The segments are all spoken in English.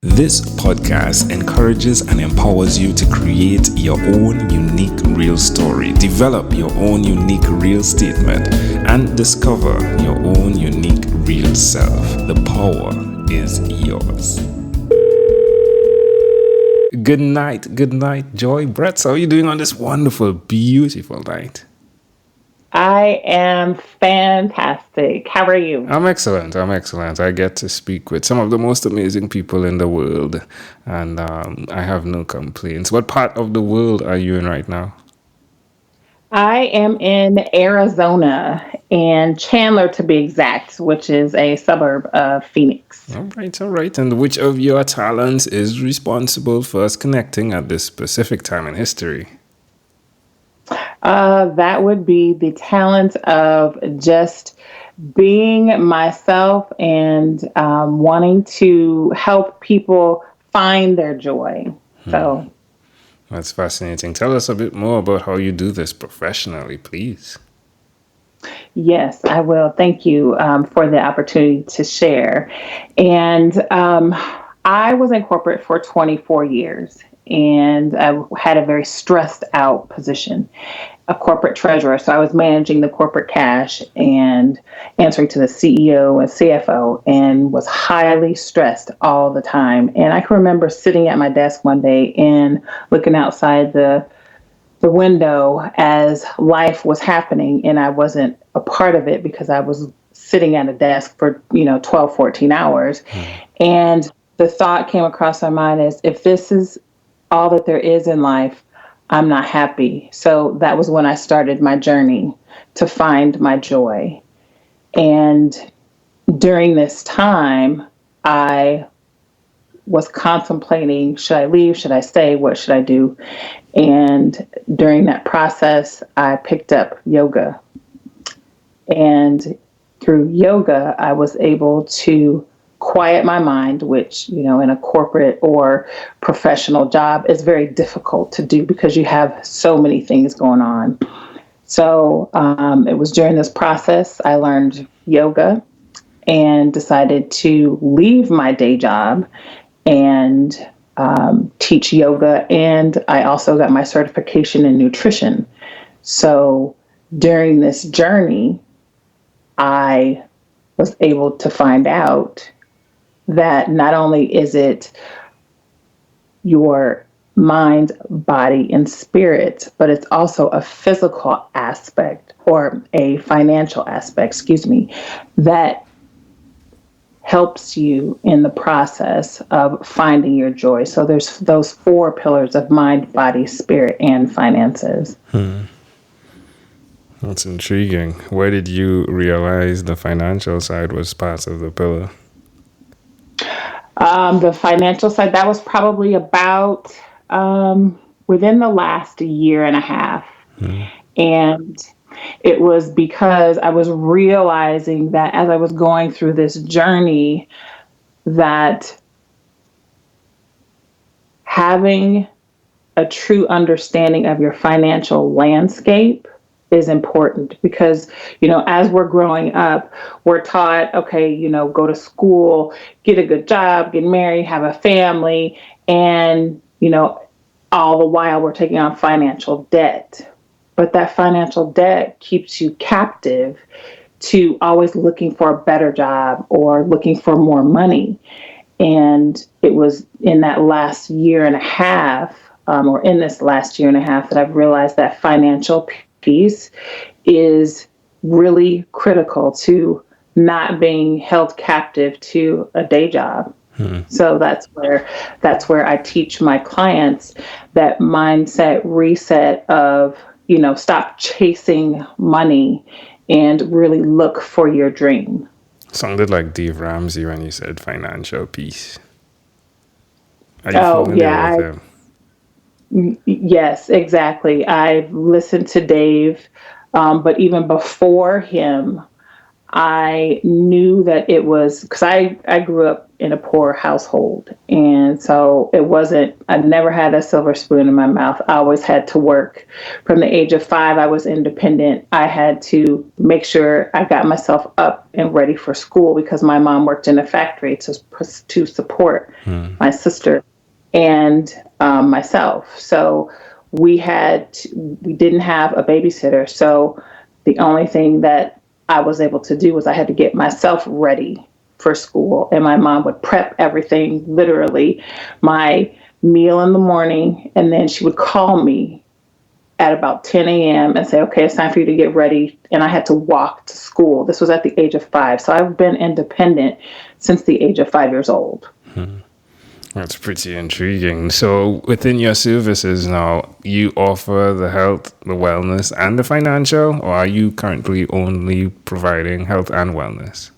This podcast encourages and empowers you to create your own unique real story, develop your own unique real statement, and discover your own unique real self. The power is yours. Good night, Joy Bretz. How are you doing on this wonderful, beautiful night? I am fantastic. How are you? I'm excellent. I get to speak with some of the most amazing people in the world, and I have no complaints. What part of the world are you in right now? I am in Arizona and Chandler to be exact, which is a suburb of Phoenix. All right. And which of your talents is responsible for us connecting at this specific time in history? That would be the talent of just being myself and wanting to help people find their joy. So, That's fascinating. Tell us a bit more about how you do this professionally, please. yes, I will. Thank you for the opportunity to share. And I was in corporate for 24 years. And I had a very stressed out position, a corporate treasurer. So I was managing the corporate cash and answering to the CEO and CFO and was highly stressed all the time. And I can remember sitting at my desk one day and looking outside the window as life was happening. And I wasn't a part of it because I was sitting at a desk for, 12, 14 hours. And the thought came across my mind is if this is all that there is in life, I'm not happy. So that was when I started my journey to find my joy. And during this time, I was contemplating, should I leave? Should I stay? What should I do? And during that process, I picked up yoga. And through yoga, I was able to quiet my mind, which, in a corporate or professional job is very difficult to do because you have so many things going on. So it was during this process I learned yoga and decided to leave my day job and teach yoga. And I also got my certification in nutrition. So during this journey, I was able to find out that not only is it your mind, body, and spirit, but it's also a physical aspect or a financial aspect, that helps you in the process of finding your joy. So there's those four pillars of mind, body, spirit, and finances. That's intriguing. Where did you realize the financial side was part of the pillar? The financial side, that was probably about within the last year and a half. And it was because I was realizing that as I was going through this journey, that having a true understanding of your financial landscape is important because, as we're growing up, we're taught, okay, go to school, get a good job, get married, have a family. And, all the while we're taking on financial debt. But that financial debt keeps you captive to always looking for a better job or looking for more money. And it was in that last year and a half, or in this last year and a half, that I've realized that financial piece is really critical to not being held captive to a day job. So that's where I teach my clients that mindset reset of, stop chasing money and really look for your dream. Sounded like Dave Ramsey when you said financial peace. Are you familiar with him? Yes, exactly. I've listened to Dave, but even before him, I knew that it was because I grew up in a poor household. And so I never had a silver spoon in my mouth. I always had to work. From the age of 5, I was independent. I had to make sure I got myself up and ready for school because my mom worked in a factory to support my sister and myself. So we didn't have a babysitter. So the only thing that I was able to do was I had to get myself ready for school. And my mom would prep everything, literally my meal in the morning. And then she would call me at about 10 a.m. and say, okay, it's time for you to get ready. And I had to walk to school. This was at the age of 5. So I've been independent since the age of 5 years old. That's pretty intriguing. So within your services now, you offer the health, the wellness, and the financial, or are you currently only providing health and wellness?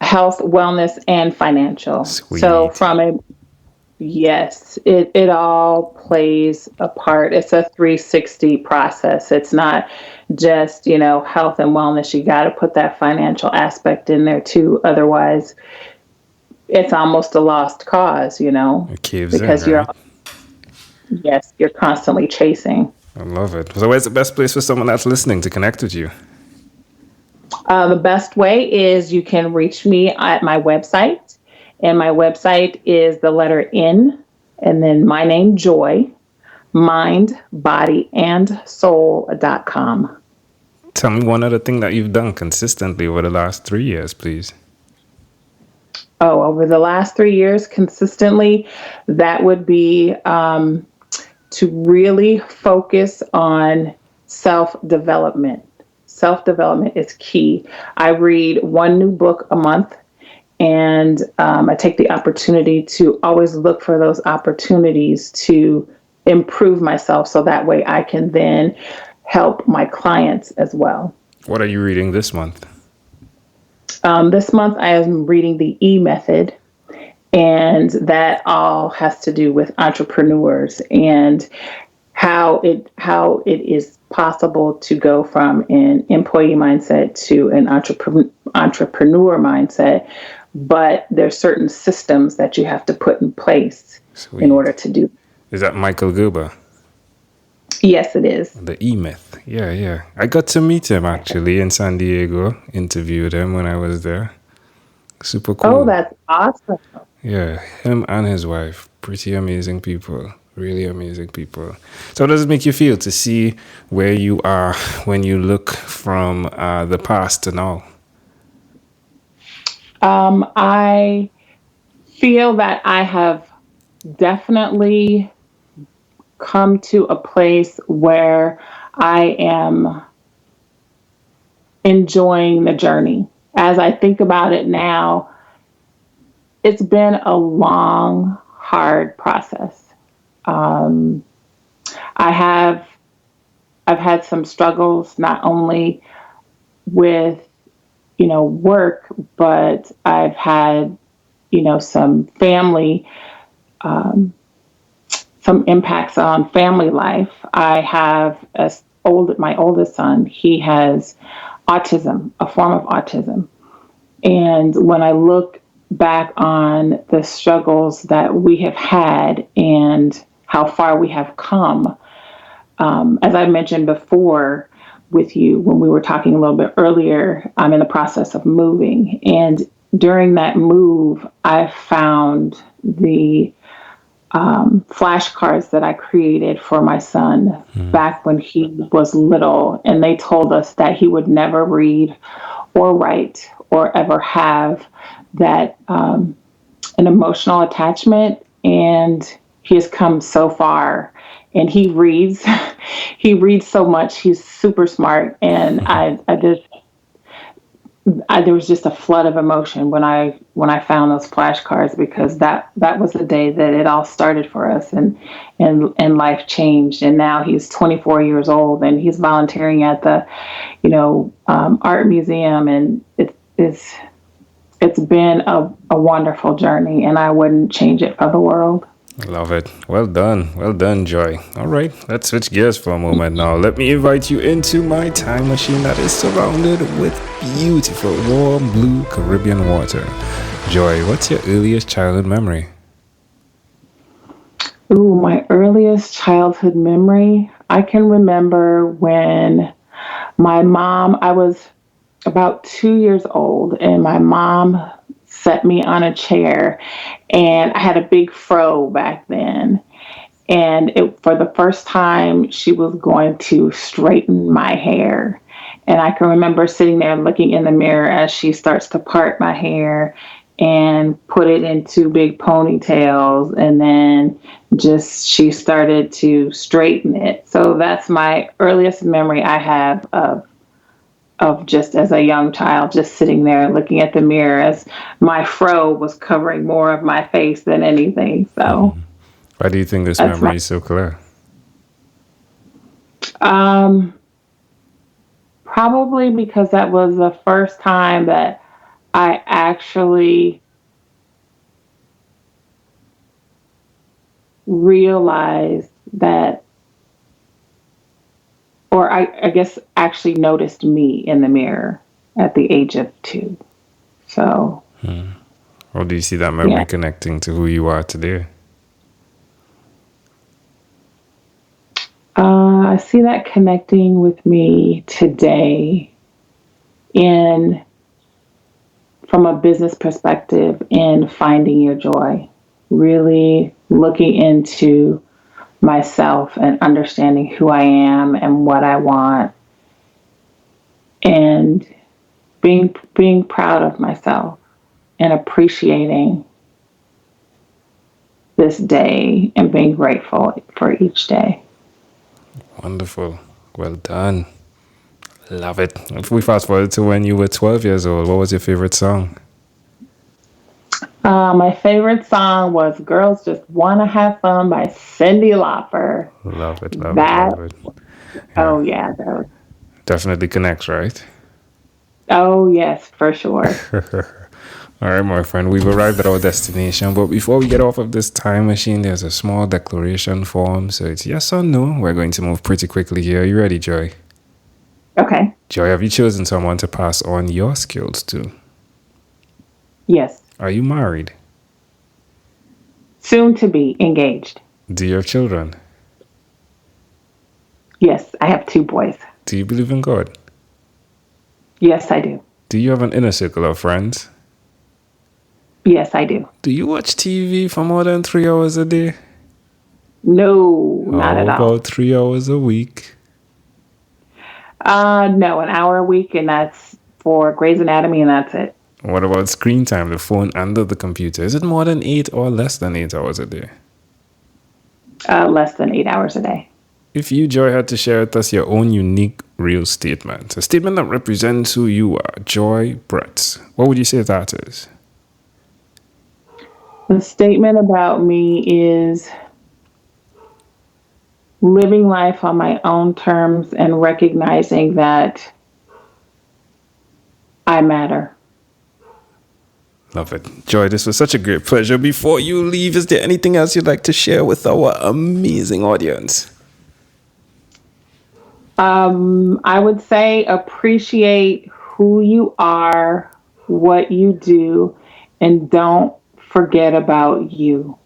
Health, wellness, and financial. Sweet. So yes, it all plays a part. It's a 360 process. It's not just, health and wellness. You got to put that financial aspect in there too. Otherwise, it's almost a lost cause, It caves because in, right? you're constantly chasing. I love it. So where's the best place for someone that's listening to connect with you? The best way is you can reach me at my website. And my website is the letter N and then my name, Joy, mindbodyandsoul.com. Tell me one other thing that you've done consistently over the last 3 years, please. Oh, over the last 3 years, consistently, that would be to really focus on self-development. Self-development is key. I read one new book a month, and I take the opportunity to always look for those opportunities to improve myself so that way I can then help my clients as well. What are you reading this month? This month I am reading the E Method, and that all has to do with entrepreneurs and how it is possible to go from an employee mindset to an entrepreneur mindset, but there's certain systems that you have to put in place in order to do. Is that Michael Gerber? Yes, it is. The E-Myth. Yeah. I got to meet him actually in San Diego. Interviewed him when I was there. Super cool. Oh, that's awesome. Yeah, him and his wife. Pretty amazing people. Really amazing people. So how does it make you feel to see where you are when you look from the past to now? I feel that I have definitely come to a place where I am enjoying the journey. As I think about it now, it's been a long, hard process. I've had some struggles, not only with, work, but I've had, some family, some impacts on family life. I have my oldest son. He has autism, a form of autism. And when I look back on the struggles that we have had and how far we have come, as I mentioned before with you when we were talking a little bit earlier, I'm in the process of moving. And during that move, I found the flashcards that I created for my son back when he was little. And they told us that he would never read or write or ever have that an emotional attachment. And he has come so far. And he reads so much. He's super smart. And there was just a flood of emotion when I found those flashcards, because that was the day that it all started for us, and life changed. And now he's 24 years old and he's volunteering at the art museum, and it's been a wonderful journey, and I wouldn't change it for the world. Love it. Well done. Well done, Joy. All right, let's switch gears for a moment now. Let me invite you into my time machine that is surrounded with beautiful, warm blue Caribbean water. Joy, what's your earliest childhood memory? Ooh, my earliest childhood memory. I can remember when I was about 2 years old, and my mom set me on a chair, and I had a big fro back then. And for the first time, she was going to straighten my hair. And I can remember sitting there looking in the mirror as she starts to part my hair and put it into big ponytails. And then she started to straighten it. So that's my earliest memory I have of just as a young child, just sitting there looking at the mirror as my fro was covering more of my face than anything. So Why do you think this memory is so clear? Probably because that was the first time that I actually realized that, or I guess actually noticed me in the mirror at the age of 2. So. Or do you see that memory connecting to who you are today? I see that connecting with me today from a business perspective in finding your joy, really looking into myself and understanding who I am and what I want, and being proud of myself and appreciating this day and being grateful for each day. Wonderful. Well done. Love it. If we fast forward to when you were 12 years old, what was your favorite song? My favorite song was Girls Just Wanna Have Fun by Cyndi Lauper. Love it, love it. Yeah. Oh, yeah. Definitely connects, right? Oh, yes, for sure. All right, my friend, we've arrived at our destination. But before we get off of this time machine, there's a small declaration form. So it's yes or no. We're going to move pretty quickly here. Are you ready, Joy? Okay. Joy, have you chosen someone to pass on your skills to? Yes. Are you married? Soon to be engaged. Do you have children? Yes, I have 2 boys. Do you believe in God? Yes, I do. Do you have an inner circle of friends? Yes, I do. Do you watch TV for more than 3 hours a day? No, not at all. About 3 hours a week? No, an hour a week, and that's for Grey's Anatomy, and that's it. What about screen time, the phone and the computer? Is it more than 8 or less than 8 hours a day? Less than 8 hours a day. If you, Joy, had to share with us your own unique real statement, a statement that represents who you are, Joy Bretz, what would you say that is? The statement about me is living life on my own terms and recognizing that I matter. Love it. Joy, this was such a great pleasure. Before you leave, is there anything else you'd like to share with our amazing audience? I would say appreciate who you are, what you do, and don't forget about you.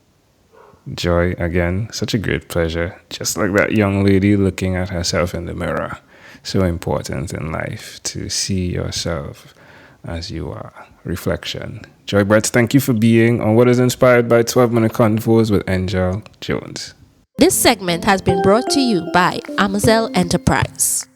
Joy, again, such a great pleasure. Just like that young lady looking at herself in the mirror. So important in life to see yourself as you are. Reflection. Joy Bretz, thank you for being on what is inspired by 12-Minute Convos with Angel Jones. This segment has been brought to you by Amazel Enterprise.